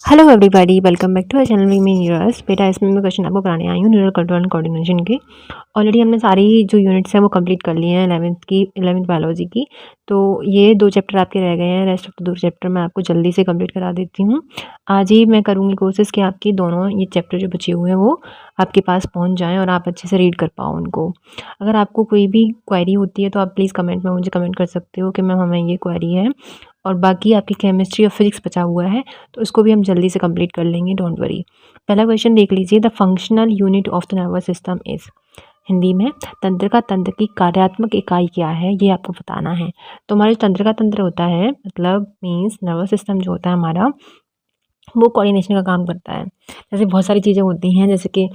Hello everybody, welcome back to our channel में Neurals. बेटा इसमें मैं क्वेश्चन आपको कराने आई हूँ न्यूरल कंट्रोल एंड कोऑर्डिनेशन के। ऑलरेडी हमने सारी जो यूनिट्स हैं वो कंप्लीट कर लिए हैं 11th बायोलॉजी की। तो ये 2 चैप्टर आपके रह गए हैं, रेस्ट ऑफ द 2 चैप्टर मैं आपको जल्दी से कंप्लीट करा देती हूँ। आज ही मैं करूँगी कोशिश कि आपकी दोनों ये चैप्टर जो बचे हुए हैं वो आपके पास पहुँच जाएँ और आप अच्छे से रीड कर पाओ उनको। अगर आपको कोई भी क्वेरी होती है तो आप प्लीज़ कमेंट में मुझे कमेंट कर सकते हो कि मैम हमें ये क्वेरी है। और बाकी आपकी केमिस्ट्री और फिजिक्स बचा हुआ है तो उसको भी हम जल्दी से कंप्लीट कर लेंगे, डोंट वरी। पहला क्वेश्चन देख लीजिए, the functional unit of the nervous system is. Hindi में तंत्रिका तंत्र की कार्यात्मक इकाई क्या है ये आपको बताना है। तो हमारे जो तंत्रिका तंत्र होता है मतलब मीन्स नर्वस सिस्टम जो होता है हमारा वो कोऑर्डिनेशन का काम करता है। जैसे बहुत सारी चीज़ें होती हैं, जैसे कि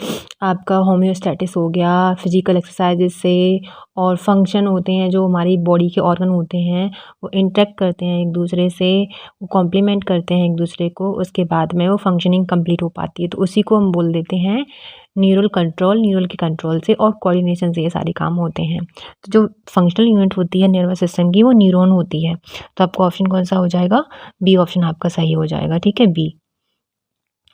आपका होम्योस्टैटिस हो गया फिजिकल एक्सरसाइजेज से, और फंक्शन होते हैं जो हमारी बॉडी के ऑर्गन होते हैं वो इंटरेक्ट करते हैं एक दूसरे से, वो कॉम्प्लीमेंट करते हैं एक दूसरे को, उसके बाद में वो फंक्शनिंग कंप्लीट हो पाती है। तो उसी को हम बोल देते हैं न्यूरल कंट्रोल। न्यूरल के कंट्रोल से और कोऑर्डिनेशन से ये सारे काम होते हैं। तो जो फंक्शनल यूनिट होती है नर्वस सिस्टम की वो न्यूरॉन होती है। तो आपको ऑप्शन कौन सा हो जाएगा? बी ऑप्शन आपका सही हो जाएगा। ठीक है, बी।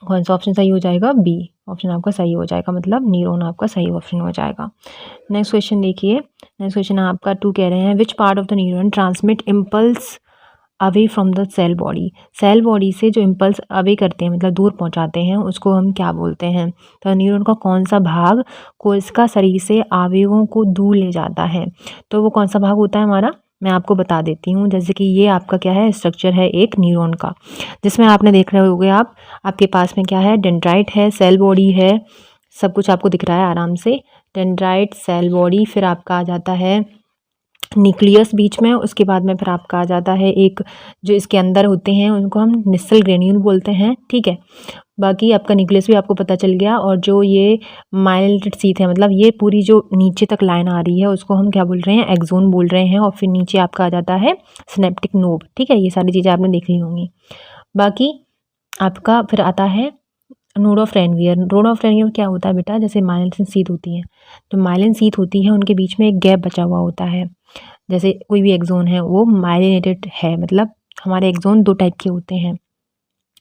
कौन सा ऑप्शन सही हो जाएगा? बी ऑप्शन आपका सही हो जाएगा, मतलब न्यूरॉन आपका सही ऑप्शन हो जाएगा। नेक्स्ट क्वेश्चन देखिए, नेक्स्ट क्वेश्चन आपका 2 कह रहे हैं which part of the neuron transmit impulse away from the cell body. Cell body से जो इम्पल्स अवे करते हैं मतलब दूर पहुंचाते हैं उसको हम क्या बोलते हैं? तो न्यूरॉन का कौन सा भाग कोशिका शरीर से आवेगों को दूर ले जाता है? तो वो कौन सा भाग होता है हमारा? मैं आपको बता देती हूँ। जैसे कि ये आपका क्या है, स्ट्रक्चर है एक न्यूरॉन का, जिसमें आपने देख रहे होगे आप, आपके पास में क्या है, डेंड्राइट है, सेल बॉडी है, सब कुछ आपको दिख रहा है आराम से। डेंड्राइट, सेल बॉडी, फिर आपका आ जाता है न्यूक्लियस बीच में, उसके बाद में फिर आपका आ जाता है एक जो इसके अंदर होते हैं उनको हम निस्सल ग्रेन्यूल बोलते हैं। ठीक है, बाकी आपका न्यूक्लियस भी आपको पता चल गया। और जो ये माइलेटेड सीथ है मतलब ये पूरी जो नीचे तक लाइन आ रही है उसको हम क्या बोल रहे हैं? एक्सोन बोल रहे हैं। और फिर नीचे आपका आ जाता है सिनेप्टिक नोब। ठीक है, ये सारी चीज़ें आपने देख ली होंगी। बाकी आपका फिर आता है node of Ranvier. Node of Ranvier क्या होता है बेटा? जैसे माइलिन सीथ होती है, जो माइलिन सीथ होती है उनके बीच में एक गैप बचा हुआ होता है। जैसे कोई भी एक्सोन है वो माइलिनेटेड है, मतलब हमारे एक्सोन 2 टाइप के होते हैं,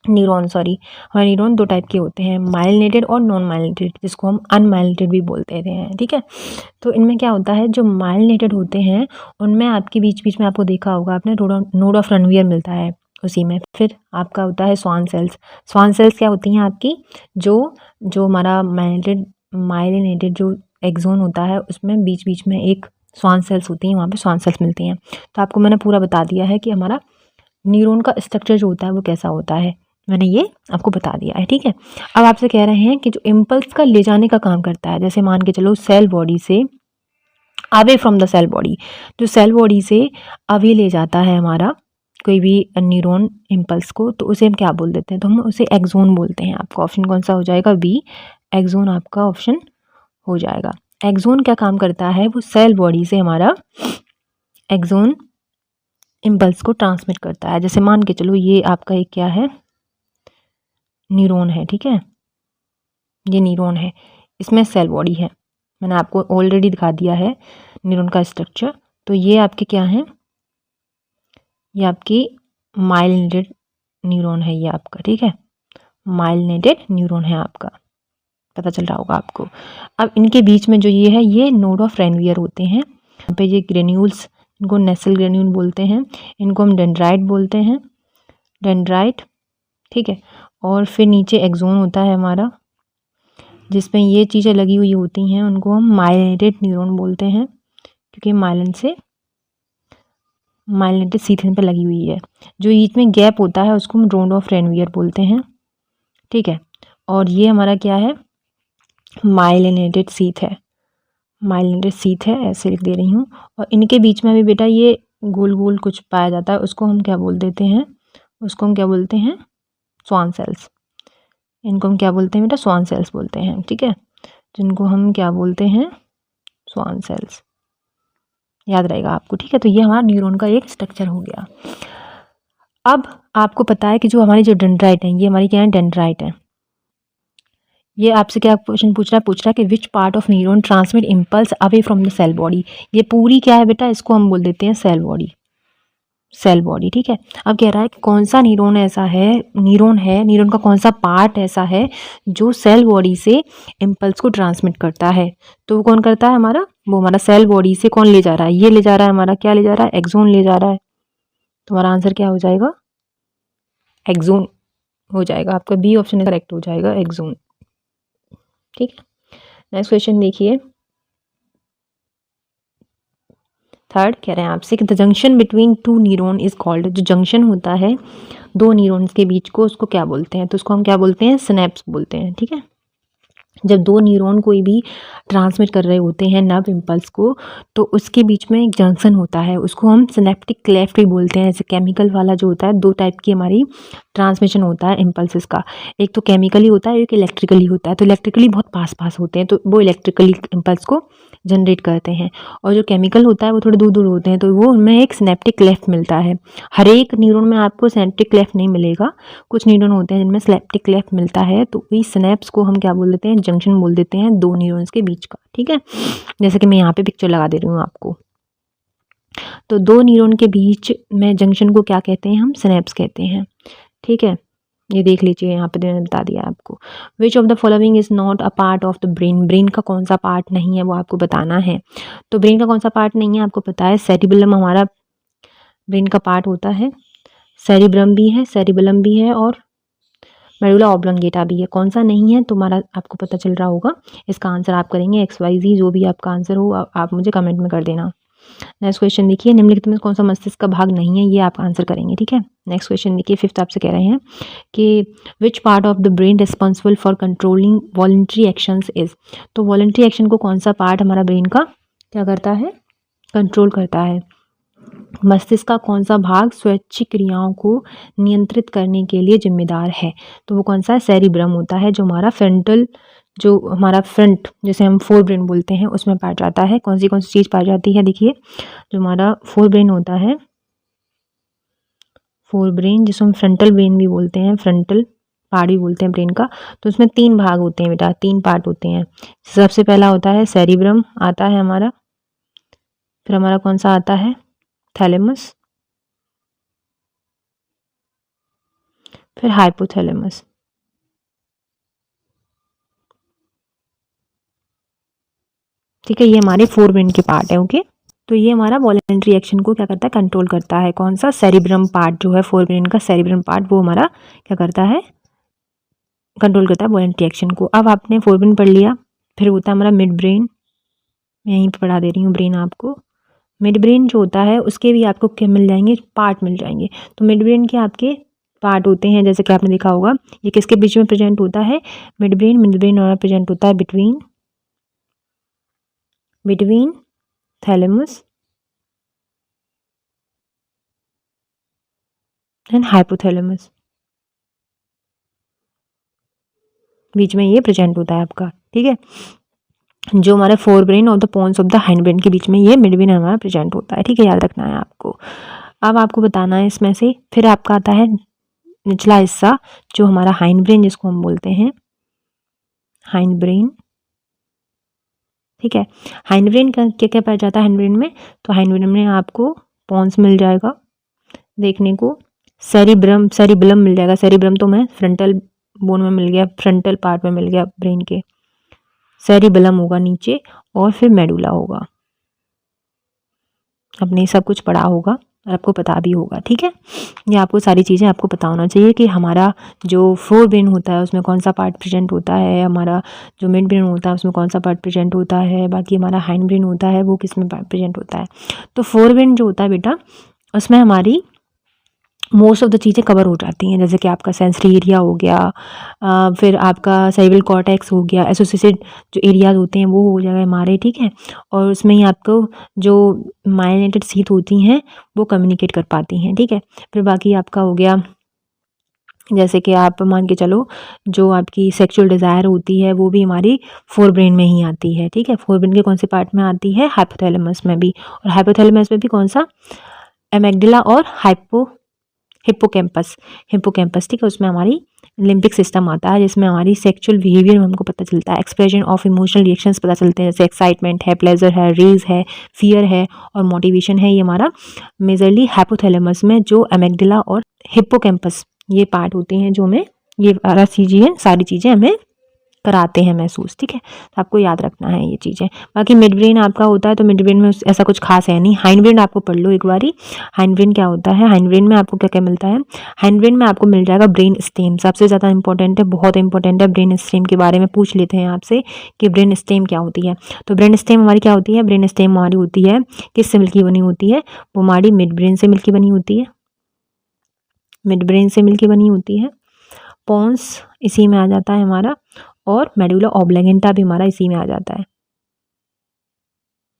हमारे न्यूरॉन 2 टाइप के होते हैं, माइलिनेटेड और नॉन माइलिनेटेड, जिसको हम अनमाइलिनेटेड भी बोलते हैं। ठीक है, तो इनमें क्या होता है, जो माइलिनेटेड होते हैं उनमें आपके बीच बीच में आपको देखा होगा आपने नोड ऑफ रेनवियर मिलता है उसी में। फिर आपका होता है स्वान सेल्स। स्वान सेल्स क्या होती हैं आपकी? जो जो हमारा माइलिनेटेड जो एक्सोन होता है उसमें बीच बीच में एक स्वान सेल्स होती हैं, वहाँ पे स्वान सेल्स मिलती हैं। तो आपको मैंने पूरा बता दिया है कि हमारा न्यूरॉन का स्ट्रक्चर जो होता है वो कैसा होता है, मैंने ये आपको बता दिया है। ठीक है, अब आपसे कह रहे हैं कि जो इम्पल्स का ले जाने का काम करता है, जैसे मान के चलो सेल बॉडी से away from the cell body, जो सेल बॉडी से अवे ले जाता है हमारा कोई भी न्यूरॉन इम्पल्स को, तो उसे हम क्या बोल देते हैं? तो हम उसे एक्सोन बोलते हैं। आपका ऑप्शन कौन सा हो जाएगा? बी, एक्सोन आपका ऑप्शन हो जाएगा। एक्सोन क्या काम करता है? वो सेल बॉडी से हमारा एक्सोन इम्पल्स को ट्रांसमिट करता है। जैसे मान के चलो ये आपका एक क्या है, न्यूरॉन है। ठीक है, ये न्यूरॉन है, इसमें सेल बॉडी है, मैंने आपको ऑलरेडी दिखा दिया है न्यूरॉन का स्ट्रक्चर। तो ये आपके क्या है, ये आपकी माइलिनेटेड न्यूरॉन है ये आपका। ठीक है, माइलिनेटेड न्यूरॉन है आपका, पता चल रहा होगा आपको। अब इनके बीच में जो ये है ये नोड ऑफ रेनवियर होते हैं। यहाँ पे ये ग्रेन्यूल्स, इनको नेसल ग्रेन्यूल बोलते हैं, इनको हम डेंड्राइट बोलते हैं, डेंड्राइट। ठीक है, और फिर नीचे एक्सोन होता है हमारा जिसमें ये चीज़ें लगी हुई होती हैं, उनको हम माइलिनेटेड न्यूरॉन बोलते हैं क्योंकि माइलिनेटेड सीथन पे लगी हुई है। जो बीच में गैप होता है उसको हम नोड ऑफ रेनवियर बोलते हैं। ठीक है, और ये हमारा क्या है, माइलिनेटेड सीथ है, माइलिनेटेड सीथ है, ऐसे लिख दे रही हूँ। और इनके बीच में भी बेटा ये गोल गोल कुछ पाया जाता है, उसको हम क्या बोल देते हैं? उसको हम क्या बोलते हैं? Schwann cells. इनको हम क्या बोलते हैं बेटा? स्वान सेल्स बोलते हैं। ठीक है, जिनको हम क्या बोलते हैं? स्वान सेल्स, याद रहेगा आपको। ठीक है, तो ये हमारा न्यूरॉन का एक स्ट्रक्चर हो गया। अब आपको पता है कि जो हमारी जो डेंड्राइट है, ये हमारी क्या है, डेंड्राइट है। ये आपसे क्या क्वेश्चन पूछ रहा है कि which part of neuron transmit impulse away from the cell body. ये पूरी क्या है बेटा, इसको हम बोल देते हैं सेल बॉडी। सेल बॉडी, ठीक है। अब कह रहा है कि कौन सा न्यूरॉन ऐसा है, न्यूरॉन का कौन सा पार्ट ऐसा है जो सेल बॉडी से इम्पल्स को ट्रांसमिट करता है। तो वो कौन करता है हमारा, वो हमारा सेल बॉडी से कौन ले जा रहा है, ये ले जा रहा है हमारा, क्या ले जा रहा है, एक्सोन ले जा रहा है। तुम्हारा आंसर क्या हो जाएगा, एक्सोन हो जाएगा, आपका बी ऑप्शन करेक्ट हो जाएगा, एक्सोन। ठीक है, नेक्स्ट क्वेश्चन देखिए। थर्ड कह रहे हैं आपसे कि the junction between two neuron is called, जो जंक्शन होता है दो न्यूरॉन्स के बीच को, उसको क्या बोलते हैं, तो उसको हम क्या बोलते हैं, सिनेप्स बोलते हैं। ठीक है, जब दो न्यूरॉन कोई भी ट्रांसमिट कर रहे होते हैं नर्व इम्पल्स को, तो उसके बीच में एक जंक्शन होता है, उसको हम सिनेप्टिक क्लेफ्ट भी बोलते हैं। जैसे केमिकल वाला जो होता है, दो टाइप की हमारी ट्रांसमिशन होता है इम्पल्सेस का, एक तो केमिकली होता है, एक इलेक्ट्रिकली होता है। तो इलेक्ट्रिकली बहुत पास पास होते हैं, तो वो इलेक्ट्रिकली इम्पल्स को जनरेट करते हैं, और जो केमिकल होता है वो थोड़े दूर दूर होते हैं, तो वो उनमें एक सिनेप्टिक क्लेफ्ट मिलता है। हर एक न्यूरॉन में आपको सिनेप्टिक क्लेफ्ट नहीं मिलेगा, कुछ न्यूरॉन होते हैं जिनमें सिनेप्टिक क्लेफ्ट मिलता है, तो इस सिनेप्स को हम क्या बोल देते हैं, जंक्शन बोल देते हैं दो न्यूरॉन्स के बीच का। ठीक है, जैसे कि मैं यहाँ पे पिक्चर लगा दे रही हूँ आपको, तो दो न्यूरॉन के बीच में जंक्शन को क्या कहते हैं, हम सिनेप्स कहते हैं। ठीक है, ये देख लीजिए, यहाँ पे मैंने बता दिया आपको। Which of the following is not a part of the brain, brain का कौन सा पार्ट नहीं है वो आपको बताना है। तो ब्रेन का कौन सा पार्ट नहीं है आपको पता है, सेरिबेलम हमारा ब्रेन का पार्ट होता है, सेरिब्रम भी है, सेरिबेलम भी है, और मेडुला ऑब्लोंगेटा भी है। कौन सा नहीं है तुम्हारा आपको पता चल रहा होगा, इसका आंसर आप करेंगे XYZ, जो भी आपका आंसर हो आप मुझे कमेंट में कर देना। नेक्स्ट क्वेश्चन देखिए, निम्नलिखित में कौन सा मस्तिष्क का भाग नहीं है, ये आप आंसर करेंगे। ठीक है, नेक्स्ट क्वेश्चन देखिए, फिफ्थ आपसे कह रहे हैं कि which part of the brain responsible for controlling voluntary actions is. तो वॉलंटरी एक्शन को कौन सा पार्ट हमारा ब्रेन का क्या करता है, कंट्रोल करता है। मस्तिष्क का कौन सा भाग स्वैच्छिक क्रियाओं को नियंत्रित करने के लिए जिम्मेदार है, तो वो कौन सा है, सेरिब्रम होता है, जो हमारा फ्रंटल, जो हमारा फ्रंट जैसे हम फोर ब्रेन बोलते हैं उसमें पाया जाता है। कौन सी चीज़ पाई जाती है, देखिए जो हमारा फोर ब्रेन होता है, फोर ब्रेन जिसको हम फ्रंटल ब्रेन भी बोलते हैं, फ्रंटल पार्ट भी बोलते हैं ब्रेन का, तो उसमें तीन भाग होते हैं बेटा, तीन पार्ट होते हैं। सबसे पहला होता है सेरिब्रम आता है हमारा, फिर हमारा कौन सा आता है, थैलेमस, फिर हाइपोथैलेमस। ठीक है, ये हमारे फोर ब्रेन के पार्ट है। ओके, तो ये हमारा वॉलेंट्री एक्शन को क्या करता है, कंट्रोल करता है। कौन सा, सेरिब्रम पार्ट जो है फोर ब्रेन का, सेरिब्रम पार्ट वो हमारा क्या करता है, कंट्रोल करता है वॉलेंट्री एक्शन को। अब आपने फोर ब्रेन पढ़ लिया, फिर होता है हमारा मिड ब्रेन, मैं यहीं पर पढ़ा दे रही हूँ ब्रेन आपको। मिड ब्रेन जो होता है उसके भी आपको क्या मिल जाएंगे, पार्ट मिल जाएंगे। तो मिड ब्रेन के आपके पार्ट होते हैं, जैसे कि आपने देखा होगा, ये किसके बीच में प्रेजेंट होता है, मिड ब्रेन और प्रेजेंट होता है बिटवीन थैलेमस एंड हाइपोथैलेमस, बीच में ये प्रेजेंट होता है आपका। ठीक है, जो हमारे फोर ब्रेन और the pons of the hindbrain के बीच में ये मिड ब्रेन हमारा प्रेजेंट होता है। ठीक है, याद रखना है आपको। अब आपको बताना है इसमें से, फिर आपका आता है निचला हिस्सा जो हमारा हाइंड ब्रेन, जिसको हम बोलते हैं हाइंड ब्रेन। ठीक है, हाइंड ब्रेन का क्या क्या पाया जाता है हाइंड ब्रेन में, तो हाइंड ब्रेन में आपको पोन्स मिल जाएगा देखने को, सेरिब्रम मिल जाएगा, सेरिब्रम तो मैं फ्रंटल बोन में मिल गया, फ्रंटल पार्ट में मिल गया ब्रेन के, सेरिबेलम होगा नीचे, और फिर मेडुला होगा। आपने सब कुछ पढ़ा होगा और आपको पता भी होगा। ठीक है, ये आपको सारी चीज़ें आपको पता होना चाहिए कि हमारा जो फोर ब्रेन होता है उसमें कौन सा पार्ट प्रेजेंट होता है, हमारा जो मिड ब्रेन होता है उसमें कौन सा पार्ट प्रेजेंट होता है, बाकी हमारा हाइंड ब्रेन होता है वो किस में प्रेजेंट होता है। तो फोर ब्रेन जो होता है बेटा, उसमें हमारी मोस्ट ऑफ द चीज़ें कवर हो जाती हैं, जैसे कि आपका सेंसरी एरिया हो गया, फिर आपका सेरिब्रल कॉर्टेक्स हो गया, एसोसिएटेड जो एरियाज होते हैं वो हो जाएगा हमारे। ठीक है, और उसमें ही आपको जो माइलिनेटेड शीथ होती हैं वो कम्युनिकेट कर पाती हैं। ठीक है, फिर बाकी आपका हो गया, जैसे कि आप मान के चलो जो आपकी सेक्सुअल डिज़ायर होती है वो भी हमारी फोर ब्रेन में ही आती है। ठीक है, फोर ब्रेन के कौन से पार्ट में आती है, हाइपोथैलेमस में भी, और हाइपोथैलेमस में भी कौन सा, एमेग्डला और हिप्पोकैम्पस। ठीक है, उसमें हमारी लिम्बिक सिस्टम आता है, जिसमें हमारी सेक्सुअल बिहेवियर में हमको पता चलता है, एक्सप्रेशन ऑफ इमोशनल रिएक्शंस पता चलते हैं, जैसे एक्साइटमेंट है, प्लेजर है, रेज है, फियर है और मोटिवेशन है। ये हमारा मेजरली हाइपोथैलेमस में जो एमिग्डाला और हिप्पोकैम्पस ये पार्ट होते हैं, जो हमें ये सारी चीज़ें हमें कराते हैं महसूस। ठीक है, तो आपको याद रखना है ये चीज़ें। बाकी मिड ब्रेन आपका होता है, तो मिड ब्रेन में ऐसा कुछ खास है नहीं। हाइंड ब्रेन आपको पढ़ लो एक बारी, हाइंड ब्रेन क्या होता है। हाइंड ब्रेन में आपको क्या क्या मिलता है, हाइंड ब्रेन में आपको मिल जाएगा ब्रेन स्टेम, सबसे ज़्यादा इंपॉर्टेंट है, बहुत इंपॉर्टेंट है। ब्रेन स्टेम के बारे में पूछ लेते हैं आपसे कि ब्रेन स्टेम क्या होती है। तो ब्रेन स्टेम हमारी क्या होती है, ब्रेन स्टेम हमारी होती है किससे मिलकर बनी होती है, वो हमारी मिड ब्रेन से मिलकर बनी होती है, मिड ब्रेन से मिलकर बनी होती है। पोन्स इसी में आ जाता है हमारा, और मेडुला ऑब्लिंगेटा भी हमारा इसी में आ जाता है,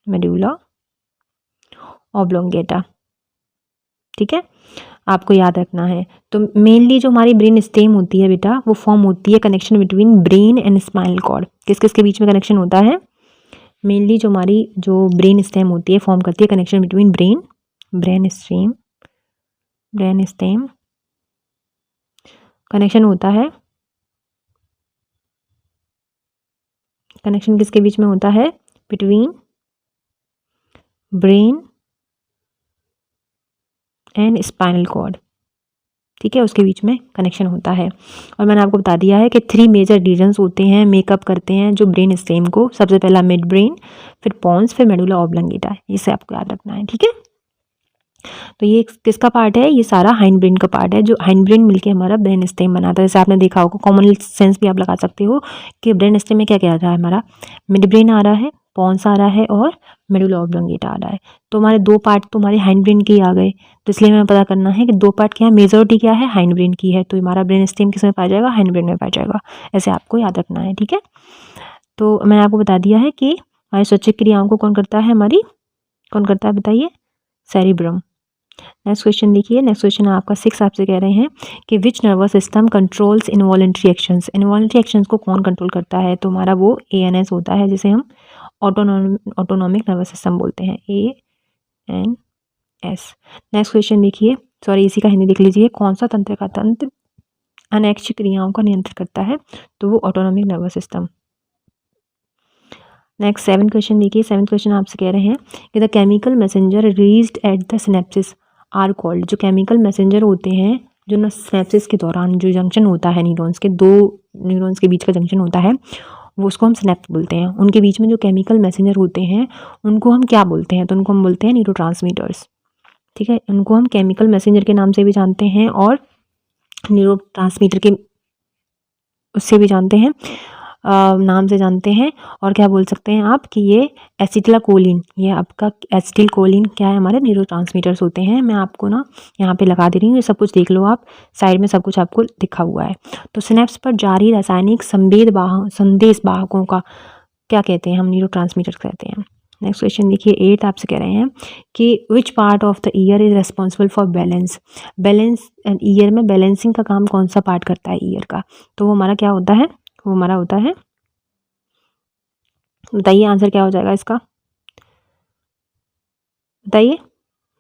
मेडुला ऑब्लोंगेटा। ठीक है, आपको याद रखना है। तो मेनली जो हमारी ब्रेन स्टेम होती है बेटा, वो फॉर्म होती है connection between brain and spinal cord. किस किस के बीच में कनेक्शन होता है, मेनली जो हमारी जो ब्रेन स्टेम होती है फॉर्म करती है connection between brain stem connection होता है, कनेक्शन किसके बीच में होता है, between brain and spinal cord. ठीक है, उसके बीच में कनेक्शन होता है। और मैंने आपको बता दिया है कि 3 मेजर रीजन्स होते हैं, मेकअप करते हैं जो ब्रेन स्टेम को। सबसे पहला मिड ब्रेन, फिर पोन्स, फिर मेडुला ऑब्लिंगेटा। इसे आपको याद रखना है। ठीक है, तो ये किसका पार्ट है, ये सारा हाइंड ब्रेन का पार्ट है, जो हाइंड ब्रेन मिलके हमारा ब्रेन स्टेम बनाता है। जैसे आपने देखा होगा, कॉमन सेंस भी आप लगा सकते हो कि ब्रेन स्टेम में क्या क्या आ रहा है, हमारा मिड ब्रेन आ रहा है, पोन्स आ रहा है और मेडुला ऑब्लिंगेटा आ रहा है। तो हमारे 2 पार्ट तो हमारे हाइंड ब्रेन के ही आ गए, तो इसलिए हमें पता करना है कि 2 पार्ट क्या है, मेजॉरिटी क्या है, हाइंड ब्रेन की है। तो हमारा ब्रेन स्टेम किस में पाया जाएगा, हाइंड ब्रेन में पाया जाएगा। ऐसे आपको याद रखना है। ठीक है, तो मैंने आपको बता दिया है कि हमारी स्वैच्छिक क्रियाओं को कौन करता है, कौन करता है बताइए, सेरिब्रम। नेक्स्ट क्वेश्चन देखिए, नेक्स्ट क्वेश्चन आपका 6 आपसे कह रहे हैं कि which nervous system controls involuntary actions. Involuntary actions को कौन कंट्रोल करता है, तो हमारा वो ANS होता है, जिसे हम ऑटोनॉमिक नर्वस सिस्टम बोलते हैं, ANS। नेक्स्ट क्वेश्चन देखिए, सॉरी इसी का हिंदी देख लीजिए, कौन सा तंत्र अनैच्छिक क्रियाओं का नियंत्रण करता है, तो वो autonomic nervous system. Next 7 question देखिए, 7 क्वेश्चन आपसे कह रहे हैं कि the chemical messenger released at the synapsis are called. जो केमिकल मैसेंजर होते हैं, जो ना सिनेप्सिस के दौरान जो जंक्शन होता है न्यूरॉन्स के, 2 न्यूरॉन्स के बीच का जंक्शन होता है, वो उसको हम सिनेप्स बोलते हैं। उनके बीच में जो केमिकल मैसेंजर होते हैं उनको हम क्या बोलते हैं, तो उनको हम बोलते हैं न्यूरोट्रांसमीटर्स। ठीक है, उनको हम केमिकल मैसेंजर के नाम से भी जानते हैं और न्यूरोट्रांसमीटर के उससे भी जानते हैं, नाम से जानते हैं। और क्या बोल सकते हैं आप कि ये एसिटिलकोलिन, ये आपका एसिटिलकोलिन क्या है, हमारे न्यूरोट्रांसमीटर्स होते हैं। मैं आपको ना यहाँ पे लगा दे रही हूँ, ये सब कुछ देख लो आप, साइड में सब कुछ आपको लिखा हुआ है। तो सिनेप्स पर जारी रासायनिक संदेश वाहकों का क्या कहते हैं, हम न्यूरोट्रांसमीटर्स कहते हैं। नेक्स्ट क्वेश्चन देखिए, 8 आपसे कह रहे हैं कि which part of the year is responsible for balance. Balance year में बैलेंसिंग का काम कौन सा पार्ट करता है ईयर का, तो वो हमारा क्या होता है, वो हमारा होता है, बताइए आंसर क्या हो जाएगा इसका, बताइए,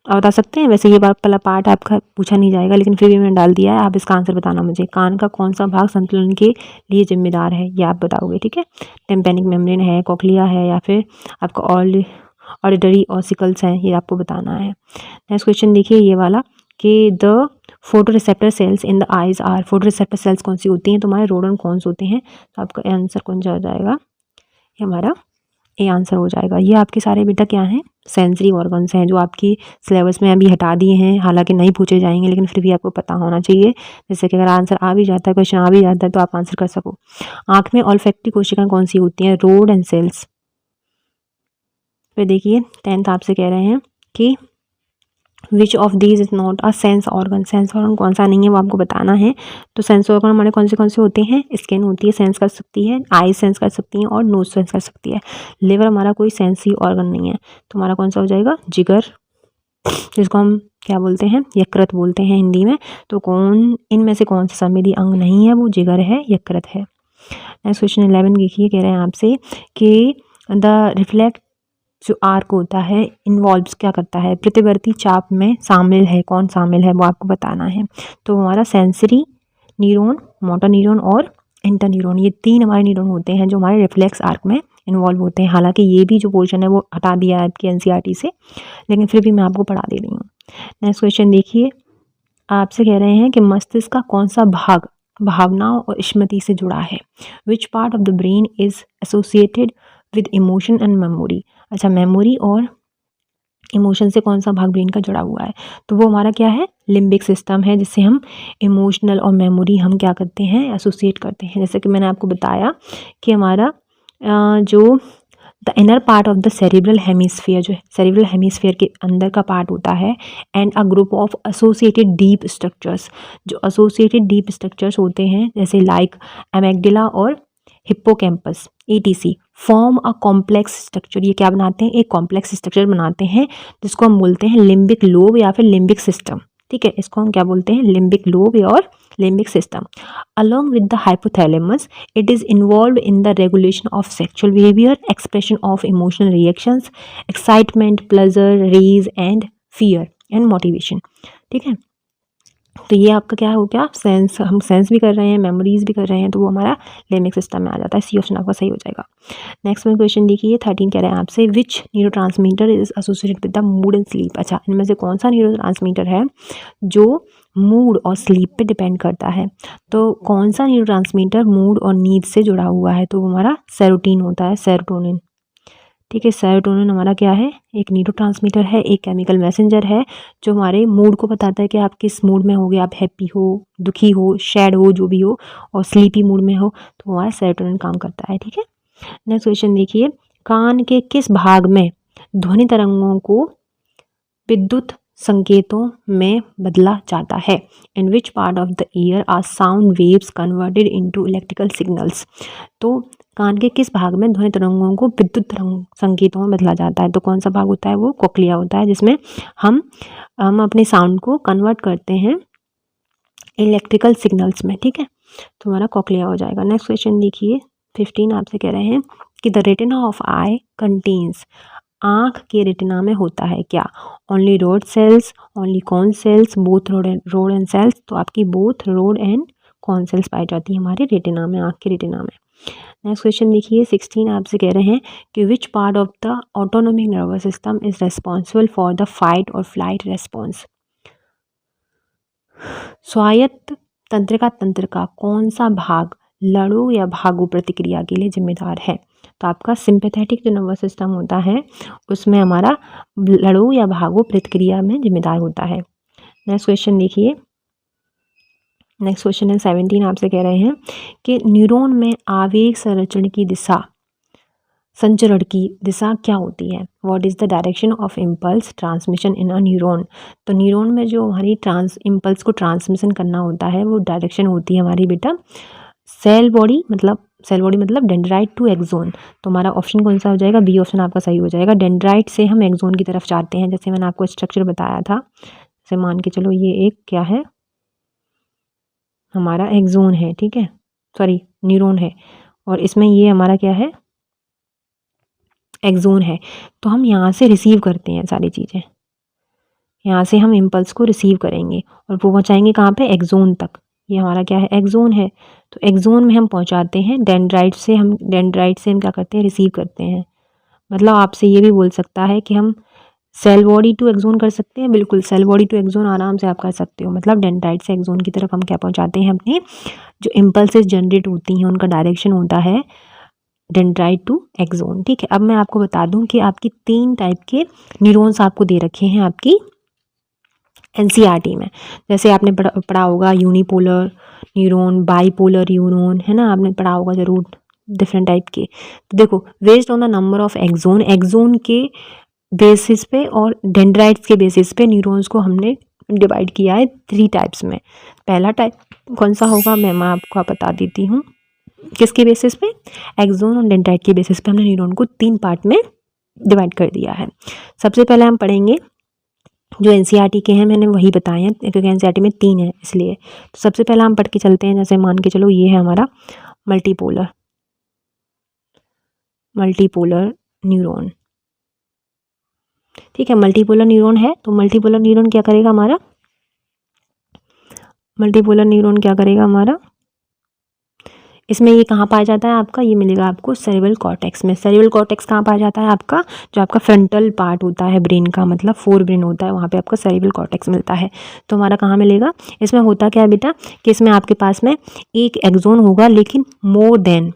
आप बता सकते हैं। वैसे ये वाला पार्ट आपका पूछा नहीं जाएगा, लेकिन फिर भी मैंने डाल दिया है, आप इसका आंसर बताना मुझे। कान का कौन सा भाग संतुलन के लिए जिम्मेदार है, ये आप बताओगे। ठीक है, टिम्पैनिक मेम्ब्रेन है, कॉक्लिया है, या फिर आपका ऑडिटरी ऑसिकल्स हैं, ये आपको बताना है। नेक्स्ट क्वेश्चन देखिए ये वाला कि the photoreceptor cells in the eyes are. Photoreceptor cells कौन सी होती हैं, तुम्हारे रोडन कौन से होते हैं, तो आपका आंसर कौन सा हो जाएगा, ये हमारा ए आंसर हो जाएगा। ये आपके सारे बेटा क्या हैं, सेंसरी ऑर्गन्स हैं, जो आपकी सिलेबस में अभी हटा दिए हैं, हालांकि नहीं पूछे जाएंगे, लेकिन फिर भी आपको पता होना चाहिए, जैसे कि अगर आंसर आ भी जाता है, क्वेश्चन आ भी जाता है, तो आप आंसर कर सको। आँख में ऑल्फैक्टरी कोशिकाएं कौन सी होती हैं, रोड एंड सेल्स। फिर देखिए 10th आपसे कह रहे हैं कि which of these is not a sense organ. Sense organ कौन सा नहीं है, वो आपको बताना है। तो सेंस ऑर्गन हमारे कौन से होते हैं, स्किन होती है, सेंस कर सकती है, आई सेंस कर सकती है और नोज सेंस कर सकती है। लिवर हमारा कोई सेंसरी ऑर्गन नहीं है, तो हमारा कौन सा हो जाएगा, जिगर, जिसको हम क्या बोलते हैं, यकृत बोलते हैं हिंदी में। तो इनमें से कौन सा संवेदी अंग नहीं है, वो जिगर है, यकृत है। नेक्स्ट क्वेश्चन 11 देखिए, कह रहे हैं आपसे कि द रिफ्लेक्ट जो आर्क होता है इन्वॉल्व्स क्या करता है, प्रतिवर्ती चाप में शामिल है, कौन शामिल है, वो आपको बताना है। तो हमारा सेंसरी न्यूरॉन, मोटर न्यूरॉन और इंटरन्यूरॉन, ये 3 हमारे न्यूरॉन होते हैं जो हमारे रिफ्लेक्स आर्क में इन्वॉल्व होते हैं। हालांकि ये भी जो पोर्शन है वो हटा दिया है आपकी एनसीईआरटी से, लेकिन फिर भी मैं आपको पढ़ा दे रही हूँ। नेक्स्ट क्वेश्चन देखिए, आपसे कह रहे हैं कि मस्तिष्क का कौन सा भाग भावनाओं और स्मृति से जुड़ा है। विच part of the brain is associated with emotion and memory. अच्छा, मेमोरी और इमोशन से कौन सा भाग ब्रेन का जुड़ा हुआ है, तो वो हमारा क्या है, लिम्बिक सिस्टम है, जिससे हम इमोशनल और मेमोरी हम क्या करते हैं, एसोसिएट करते हैं। जैसे कि मैंने आपको बताया कि हमारा जो the inner part of the cerebral hemisphere, जो सेरिब्रल हेमिस्फीयर के अंदर का पार्ट होता है, and a group of associated deep structures, जो एसोसिएटेड डीप स्ट्रक्चर्स होते हैं जैसे लाइक एमेग्डिला और hippocampus etc form a complex structure. ये क्या बनाते हैं, एक कॉम्प्लेक्स स्ट्रक्चर बनाते हैं जिसको हम बोलते हैं लिम्बिक लोब या फिर लिम्बिक सिस्टम। ठीक है, इसको हम क्या बोलते हैं, लिम्बिक लोब और limbic system. Along with the hypothalamus, it is involve in the regulation of sexual behaviour, expression of emotional reactions, excitement, pleasure, rage and fear and motivation. ठीक है, तो ये आपका क्या हो गया, सेंस, हम सेंस भी कर रहे हैं, मेमोरीज भी कर रहे हैं, तो वो हमारा लिम्बिक सिस्टम में आ जाता है। सी ऑप्शन आपका सही हो जाएगा। नेक्स्ट में क्वेश्चन देखिए, 13 कह रहे हैं आपसे, which neurotransmitter is associated with the mood and sleep. अच्छा, इनमें से कौन सा न्यूरो ट्रांसमीटर है जो मूड और स्लीप पे डिपेंड करता है। तो कौन सा न्यूरो ट्रांसमीटर मूड और नींद से जुड़ा हुआ है, तो वो हमारा सेरोटीन होता है, सेरोटोनिन। ठीक है, सेरोटोनिन हमारा क्या है, एक न्यूरोट्रांसमीटर है, एक केमिकल मैसेंजर है जो हमारे मूड को बताता है कि आप किस मूड में होगे, आप हैप्पी हो, दुखी हो, सैड हो, जो भी हो, और स्लीपी मूड में हो, तो हमारा सेरोटोनिन काम करता है। ठीक है, नेक्स्ट क्वेश्चन देखिए, कान के किस भाग में ध्वनि तरंगों को विद्युत संकेतों में बदला जाता है। In which part of the ear are sound waves converted into electrical signals. तो कान के किस भाग में ध्वनि तरंगों को विद्युत तरंग संकेतों में बदला जाता है, तो कौन सा भाग होता है, वो कोक्लिया होता है, जिसमें हम अपने साउंड को कन्वर्ट करते हैं इलेक्ट्रिकल सिग्नल्स में। ठीक है, तो हमारा कोक्लिया हो जाएगा। नेक्स्ट क्वेश्चन देखिए, 15 आपसे कह रहे हैं कि the retina of eye contains, आँख के रेटिना में होता है क्या, only rod cells, only cone cells, both rod and cells. तो आपकी both rod and cone cells पाई जाती है हमारे रेटिना में, आँख के रेटिना में। नेक्स्ट क्वेश्चन देखिए, 16 आपसे कह रहे हैं कि which part of the autonomic nervous system is responsible for the fight और फ्लाइट रेस्पॉन्स। स्वायत्त तंत्रिका तंत्र का कौन सा भाग लड़ो या भागो प्रतिक्रिया के लिए जिम्मेदार है, तो आपका सिंपैथेटिक जो नर्वस सिस्टम होता है उसमें हमारा लड़ो या भागो प्रतिक्रिया में जिम्मेदार होता है। नेक्स्ट क्वेश्चन देखिए, नेक्स्ट क्वेश्चन है 17 आपसे कह रहे हैं कि न्यूरॉन में आवेग संरचरण की दिशा, संचरण की दिशा क्या होती है। What is the direction of impulse transmission in a neuron. तो न्यूरॉन में जो हमारी इम्पल्स को ट्रांसमिशन करना होता है वो डायरेक्शन होती है हमारी बेटा सेल बॉडी मतलब डेंड्राइट टू एक्सोन। तो हमारा ऑप्शन कौन सा हो जाएगा, बी ऑप्शन आपका सही हो जाएगा। डेंड्राइट से हम एक्सोन की तरफ जाते हैं, जैसे मैंने आपको स्ट्रक्चर बताया था। जैसे मान के चलो ये एक क्या है, हमारा एक्सोन है, ठीक है, सॉरी न्यूरॉन है, और इसमें ये हमारा क्या है, एक्सोन है। तो हम यहाँ से रिसीव करते हैं सारी चीज़ें, यहाँ से हम इम्पल्स को रिसीव करेंगे और वो पहुँचाएंगे कहाँ पे, एक्सोन तक। ये हमारा क्या है, एक्सोन है। तो एक्सोन में हम पहुँचाते हैं, डेंड्राइट से हम क्या करते हैं, रिसीव करते हैं। मतलब आपसे ये भी बोल सकता है कि हम सेल बॉडी टू एक्सोन कर सकते हैं, बिल्कुल सेल बॉडी टू एक्सोन आराम से आप कर सकते हो। मतलब डेंड्राइट से एक्सोन की तरफ हम क्या पहुँचाते हैं, अपने जो इम्पल्सेस जनरेट होती हैं उनका डायरेक्शन होता है डेंड्राइट टू एक्सोन। ठीक है, अब मैं आपको बता दूं कि आपकी 3 टाइप के न्यूरॉन्स आपको दे रखे हैं आपकी एनसीईआरटी में। जैसे आपने पढ़ा होगा यूनिपोलर न्यूरॉन, बाईपोलर न्यूरॉन, है ना, आपने पढ़ा होगा ज़रूर डिफरेंट टाइप के। तो देखो, based on the number of axon के बेसिस पे और डेंड्राइट्स के बेसिस पे न्यूरॉन्स को हमने डिवाइड किया है 3 टाइप्स में। पहला टाइप कौन सा होगा, मैं आपको बता देती हूँ। किसके बेसिस पे, एक्सोन और डेंड्राइट के बेसिस पे हमने न्यूरॉन को 3 पार्ट में डिवाइड कर दिया है। सबसे पहले हम पढ़ेंगे जो एनसीईआरटी के हैं, मैंने वही बताए हैं क्योंकि एनसीईआरटी में 3 है इसलिए। तो सबसे पहला हम पढ़ के चलते हैं। जैसे मान के चलो ये है हमारा मल्टीपोलर न्यूरॉन। ठीक है, मल्टीपोलर न्यूरॉन है, तो मल्टीपोलर न्यूरॉन क्या करेगा, हमारा मल्टीपोलर न्यूरॉन क्या करेगा हमारा, इसमें ये कहाँ पाया जाता है आपका, ये मिलेगा आपको सेरेब्रल कॉर्टेक्स में। सेरेब्रल कॉर्टेक्स कहाँ पाया जाता है आपका, जो आपका फ्रंटल पार्ट होता है ब्रेन का, मतलब फोर ब्रेन होता है, वहाँ पे आपका सेरेब्रल कॉर्टेक्स मिलता है। तो हमारा कहाँ मिलेगा, इसमें होता क्या है बेटा कि इसमें आपके पास में एक एक्सोन होगा लेकिन मोर देन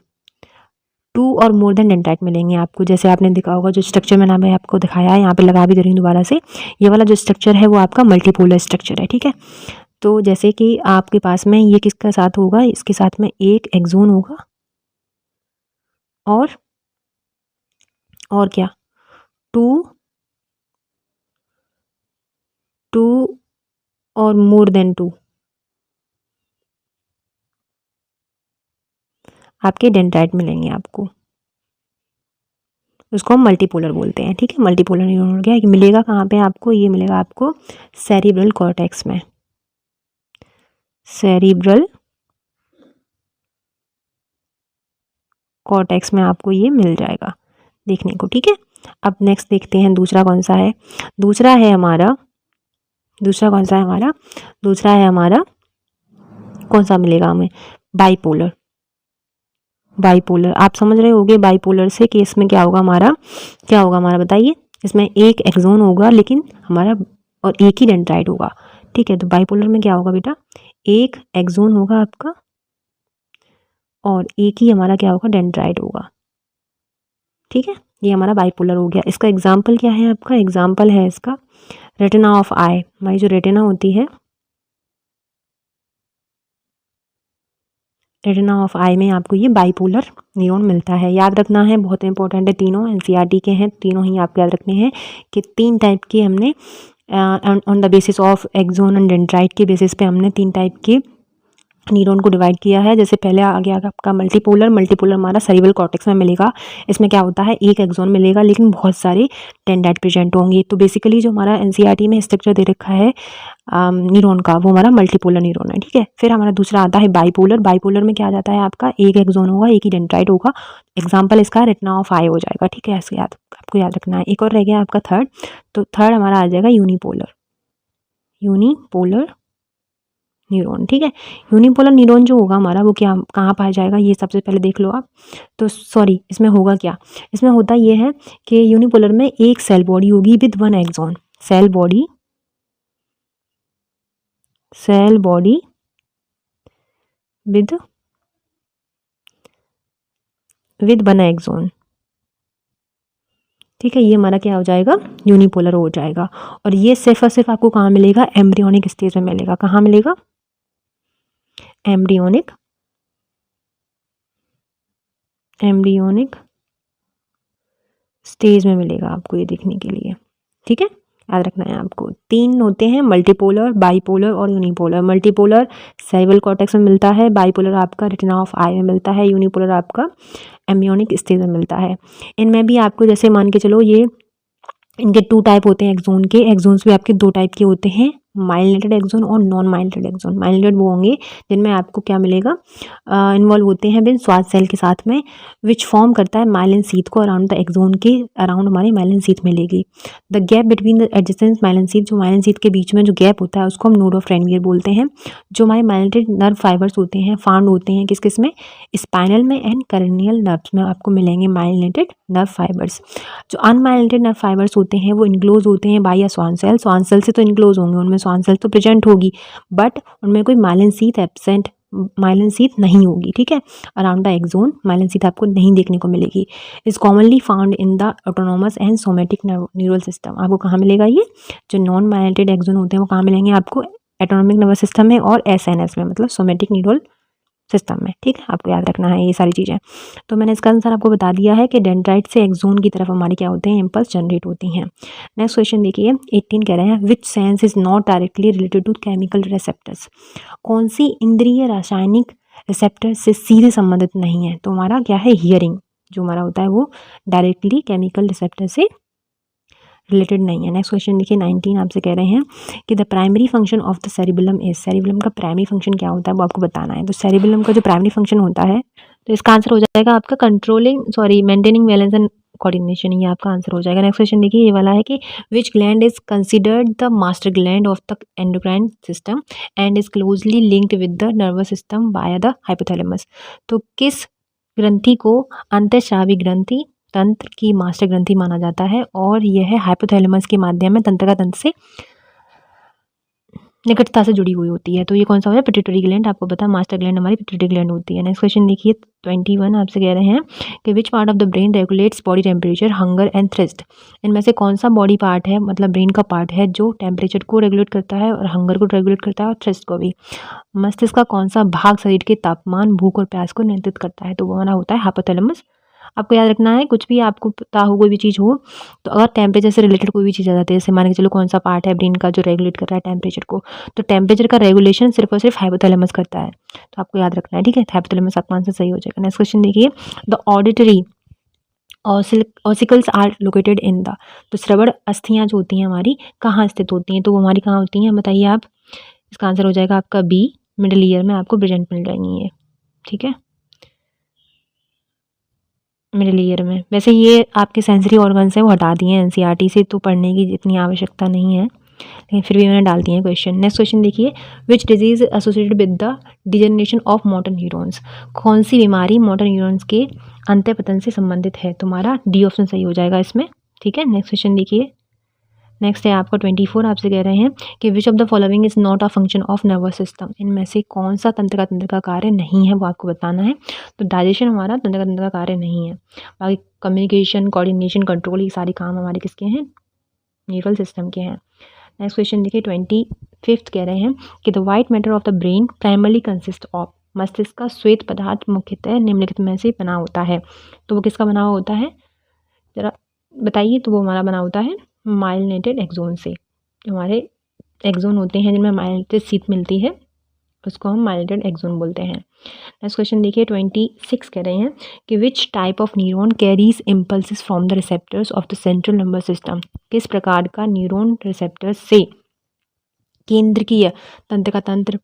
2 और मोर देन डेंड्राइट मिलेंगे आपको। जैसे आपने देखा होगा जो स्ट्रक्चर मैंने आपको दिखाया है, यहाँ पे लगा भी दे रही हूँ दोबारा से, ये वाला जो स्ट्रक्चर है वो आपका मल्टीपोलर स्ट्रक्चर है, ठीक है। तो जैसे कि आपके पास में ये किसका साथ होगा, इसके साथ में एक एक्सोन होगा और क्या, टू और मोर देन 2 आपके डेंड्राइट मिलेंगे आपको, उसको हम मल्टीपोलर बोलते हैं, ठीक है। मल्टीपोलर न्यूरॉन हो गया, ये मिलेगा कहाँ पे आपको, ये मिलेगा आपको सेरिब्रल कॉर्टेक्स में, सेरिब्रल कॉर्टेक्स में आपको ये मिल जाएगा देखने को, ठीक है। अब नेक्स्ट देखते हैं दूसरा कौन सा है, दूसरा है हमारा कौन सा मिलेगा हमें, बाइपोलर। आप समझ रहे होगे बाइपोलर से कि इसमें क्या होगा हमारा बताइए, इसमें एक एक्सोन होगा लेकिन हमारा और एक ही डेंड्राइट होगा, ठीक है। तो बाइपोलर में क्या होगा बेटा, एक एक्सोन होगा आपका और एक ही हमारा क्या होगा, डेंड्राइट होगा, ठीक है। ये हमारा बाइपोलर हो गया। इसका एग्जाम्पल क्या है आपका, एग्जाम्पल है इसका रेटिना ऑफ आई, हमारी जो रेटिना होती है, रेटिना ऑफ आई में आपको ये बाइपोलर न्यूरॉन मिलता है। याद रखना है, बहुत इंपॉर्टेंट है, तीनों एनसीईआरटी के हैं, तीनों ही आपको याद रखने हैं कि 3 टाइप के हमने on the basis of axon and dendrite के बेसिस पे हमने 3 टाइप के न्यूरॉन को डिवाइड किया है। जैसे पहले आ गया आपका मल्टीपोलर हमारा सेरिब्रल कॉर्टेक्स में मिलेगा। इसमें क्या होता है, एक एक्सोन मिलेगा लेकिन बहुत सारे डेंड्राइट प्रेजेंट होंगे। तो बेसिकली जो हमारा एनसीईआरटी में स्ट्रक्चर दे रखा है न्यूरॉन का, वो हमारा मल्टीपोलर न्यूरॉन है, ठीक है। फिर हमारा दूसरा आता है बाइपोलर में क्या आ जाता है आपका, एक एक्सोन होगा, एक ही डेंड्राइट होगा। एग्जाम्पल इसका रेटिना ऑफ आई हो जाएगा, ठीक है। ऐसे आपको याद रखना है। एक और रह गया आपका थर्ड, तो थर्ड हमारा आ जाएगा यूनिपोलर न्यूरॉन, ठीक है। यूनिपोलर न्यूरॉन जो होगा हमारा, वो क्या कहाँ पाया जाएगा, ये सबसे पहले देख लो आप। तो सॉरी, इसमें होगा क्या, इसमें होता ये है कि यूनिपोलर में एक सेल बॉडी होगी with 1 axon, cell body with 1 axon, ठीक है। ये हमारा क्या हो जाएगा, यूनिपोलर हो जाएगा। और ये सिर्फ और सिर्फ आपको कहाँ मिलेगा, एम्ब्रियोनिक स्टेज में मिलेगा। कहाँ मिलेगा, एम्ब्रियोनिक स्टेज में मिलेगा आपको ये देखने के लिए, ठीक है। याद रखना है आपको, 3 होते हैं, मल्टीपोलर, बाइपोलर और यूनिपोलर। मल्टीपोलर सेरिब्रल कॉर्टेक्स में मिलता है, बाइपोलर आपका रेटिना ऑफ आई में मिलता है, यूनिपोलर आपका एम्ब्रियोनिक स्टेज में मिलता है। इनमें भी आपको जैसे मान के चलो, ये इनके 2 टाइप होते हैं एक्सोन के। एक्सोन्स भी आपके 2 टाइप के होते हैं, माइलिनेटेड एक्सोन और नॉन माइलिनेटेड एक्सोन। माइलिनेटेड वो होंगे जिनमें आपको क्या मिलेगा, इन्वॉल्व होते हैं बिन स्वाद सेल के साथ में, विच फॉर्म करता है माइलिन शीथ को अराउंड द एक्सोन के अराउंड हमारी माइलिन शीथ मिलेगी। The gap between the adjacent myelin sheath, जो माइलिन शीथ के बीच में जो गैप होता है उसको हम नोड ऑफ रेनवियर बोलते हैं। जो हमारे माइलिनेटेड नर्व फाइबर्स होते हैं, फाउंड होते हैं किस किस में, स्पाइनल में एंड करेनियल नर्व्स में आपको मिलेंगे माइलिनेटेड नर्व फाइबर्स। जो अनमाइलिनेटेड नर्व फाइबर्स होते हैं वो इनक्लोज होते हैं बाय अ स्वान सेल से तो इनक्लोज होंगे, उनमें स्वान सेल तो प्रेजेंट होगी, बट उनमें कोई myelin sheath absent, myelin sheath नहीं होगी, ठीक है। Around the axon myelin sheath आपको नहीं देखने को मिलेगी। Is commonly found in the autonomous and somatic neural system. आपको कहाँ मिलेगा, ये जो नॉन माइलिनेटेड एक्सोन होते हैं वो कहाँ मिलेंगे आपको, ऑटोनोमिक नर्वस सिस्टम में और एसएनएस में, मतलब सोमेटिक न्यूरल सिस्टम में, ठीक है। आपको याद रखना है ये सारी चीज़ें। तो मैंने इसका आंसर आपको बता दिया है कि डेंड्राइट से एक्सोन की तरफ हमारी क्या होते हैं, इम्पल्स जनरेट होती हैं। नेक्स्ट क्वेश्चन देखिए, 18 कह रहे हैं, which sense is not directly related to chemical receptors. कौन सी इंद्रिय रासायनिक रिसेप्टर से सीधे संबंधित नहीं है। तो हमारा क्या है, हियरिंग जो हमारा होता है वो डायरेक्टली केमिकल रिसेप्टर से रिलेटेड नहीं है। नेक्स्ट क्वेश्चन देखिए, 19 आपसे कह रहे हैं कि the primary function of the cerebellum is, cerebellum का प्राइमरी फंक्शन क्या होता है वो आपको बताना है। तो सेरिबेलम का जो प्राइमरी फंक्शन होता है, तो इसका आंसर हो जाएगा आपका मेंटेनिंग बैलेंस एंड कोऑर्डिनेशन, ये आपका आंसर हो जाएगा। नेक्स्ट क्वेश्चन देखिए, ये वाला है कि विच gland is considered the master gland of the endocrine system and is closely linked with the nervous system by the hypothalamus. तो किस ग्रंथि को अंतःस्रावी ग्रंथि तंत्र की मास्टर ग्रंथि माना जाता है और यह हाइपोथैलेमस के माध्यम में तंत्रिका तंत्र से निकटता से जुड़ी हुई होती है। तो ये कौन सा हो है? Pituitary gland. आपको पता है मास्टर ग्लैंड हमारी पिट्यूटरी ग्लैंड होती है। नेक्स्ट क्वेश्चन देखिए 21 आपसे कह रहे हैं कि which part of the brain regulates body temperature, hunger and thrust. इनमें से कौन सा बॉडी पार्ट है, मतलब ब्रेन का पार्ट है, जो टेम्परेचर को रेगुलेट करता है और हंगर को रेगुलेट करता है और थ्रस्ट को भी। मस्तिष्क का कौन सा भाग शरीर के तापमान, भूख और प्यास को नियंत्रित करता है? तो वो हमारा होता है हाइपोथैलेमस। आपको याद रखना है, कुछ भी आपको पता हो कोई भी चीज़ हो तो अगर टेम्परेचर से रिलेटेड कोई भी चीज़ आ जाती है, जैसे मान के चलो कौन सा पार्ट है ब्रेन का जो रेगुलेट कर रहा है टेम्परेचर को, तो टेम्परेचर का रेगुलेशन सिर्फ और सिर्फ हाइपोथैलेमस करता है। तो आपको याद रखना है, ठीक है। हाइपोथैलेमस आपका आंसर सही हो जाएगा। नेक्स्ट क्वेश्चन देखिए, the auditory ossicles are located in the. तो श्रवण अस्थियाँ जो होती हैं हमारी कहाँ स्थित होती हैं? तो वो हमारी कहाँ होती हैं, बताइए आप। इसका आंसर हो जाएगा आपका बी, मिडिल ईयर में आपको प्रेजेंट मिल जाएंगी ये, ठीक है, मिडिल ईयर में। वैसे ये आपके सेंसरी ऑर्गन्स हैं वो हटा दिए हैं एनसीईआरटी से, तो पढ़ने की इतनी आवश्यकता नहीं है, लेकिन फिर भी मैंने डाल दिए हैं क्वेश्चन। नेक्स्ट क्वेश्चन देखिए, which disease associated with the degeneration of motor neurons. कौन सी बीमारी मोटर न्यूरॉन्स के अंतःपतन से संबंधित है? तुम्हारा डी ऑप्शन सही हो जाएगा इसमें, ठीक है। नेक्स्ट क्वेश्चन देखिए, नेक्स्ट है आपका 24 आपसे कह रहे हैं कि which of the following is not a function of nervous system. इनमें से कौन सा तंत्र का कार्य नहीं है, वो आपको बताना है। तो डाइजेशन हमारा तंत्र का कार्य नहीं है। बाकी कम्युनिकेशन, कोऑर्डिनेशन, कंट्रोल, ये सारे काम हमारे किसके हैं? न्यूरल सिस्टम के हैं। नेक्स्ट क्वेश्चन देखिए 25 कह रहे हैं कि the white matter of the brain primarily consist of. मस्तिष्क का श्वेत पदार्थ मुख्यतः निम्नलिखित में से बना होता है। तो वो किसका बना हुआ होता है, जरा बताइए। तो वो हमारा बना होता है माइलिनेटेड एक्सोन से। जो हमारे एक्सोन होते हैं जिनमें माइलिनेटेड सीट मिलती है, उसको हम माइलिनेटेड एक्सोन बोलते हैं। नेक्स्ट क्वेश्चन देखिए 26 कह रहे हैं कि which type of neuron carries impulses from the receptors of the central nervous system. किस प्रकार का न्यूरॉन रिसेप्टर्स से केंद्रीय तंत्र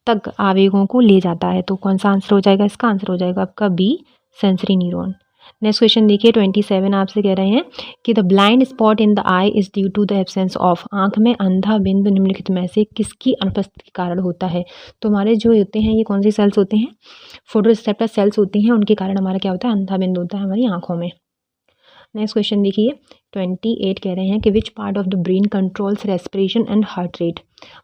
तक आवेगों को ले जाता है? तो कौन सा आंसर हो जाएगा? इसका आंसर हो जाएगा आपका B, sensory neuron. Next question देखिए 27 आपसे कह रहे हैं कि the blind spot in the eye is due to the absence of. आंख में अंधा बिंदु निम्नलिखित में से किसकी अनुपस्थिति के कारण होता है? तो हमारे जो होते हैं ये कौन सी सेल्स होते हैं? फोटोरिसेप्टर सेल्स होती हैं, उनके कारण हमारा क्या होता है? अंधा बिंदु होता है हमारी आंखों में। नेक्स्ट क्वेश्चन देखिए 28 कह रहे हैं कि which part of the brain controls respiration and heart rate.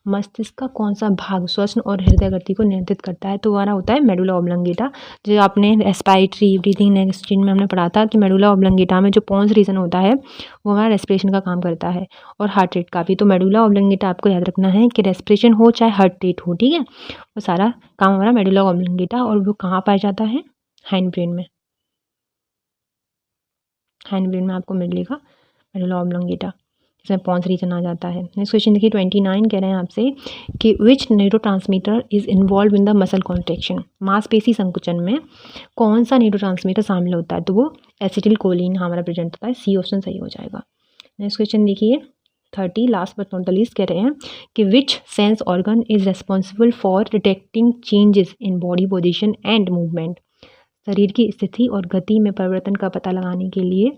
मस्तिष्क का कौन सा भाग श्वसन और हृदय गति को नियंत्रित करता है? तो हमारा होता है मेडुला ऑब्लंगेटा। जो आपने रेस्पिरेटरी ब्रीथिंग नेक्स्ट चीज में हमने पढ़ा था कि मेडुला ऑब्लंगेटा में जो पोन्स रीजन होता है वो हमारा रेस्पिरेशन का काम करता है और हार्ट रेट का भी। तो मेडुला ऑब्लंगेटा आपको याद रखना है कि रेस्पिरेशन हो चाहे हार्ट रेट हो, ठीक है, वो सारा काम हमारा मेडुला ऑब्लंगेटा। और वो कहाँ पाया जाता है? हाइंड ब्रेन में। हाइंड ब्रेन में आपको मिलेगा मेडुला ऑब्लंगेटा, इसमें पॉन्स रीजन आ जाता है। नेक्स्ट क्वेश्चन देखिए 29 कह रहे हैं आपसे कि which neurotransmitter is involve in the muscle contraction. मांसपेशी संकुचन में कौन सा न्यूरोट्रांसमीटर शामिल होता है? तो वो एसिटिल कोलिन हमारा प्रेजेंट होता है। सी ऑप्शन सही हो जाएगा। नेक्स्ट क्वेश्चन देखिए 30 last but not the least कह रहे हैं कि which sense organ is responsible for detecting changes in body position and movement. शरीर की स्थिति और गति में परिवर्तन का पता लगाने के लिए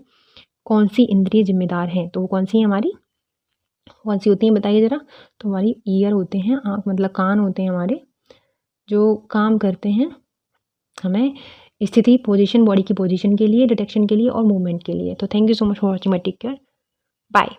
कौन सी इंद्रिय जिम्मेदार हैं? तो वो कौन सी है हमारी, कौन सी होती हैं बताइए ज़रा। तो हमारी ईयर होते हैं, आँख मतलब कान होते हैं हमारे, जो काम करते हैं हमें स्थिति, पोजीशन, बॉडी की पोजीशन के लिए, डिटेक्शन के लिए और मूवमेंट के लिए। तो thank you so much for watching my take care, bye.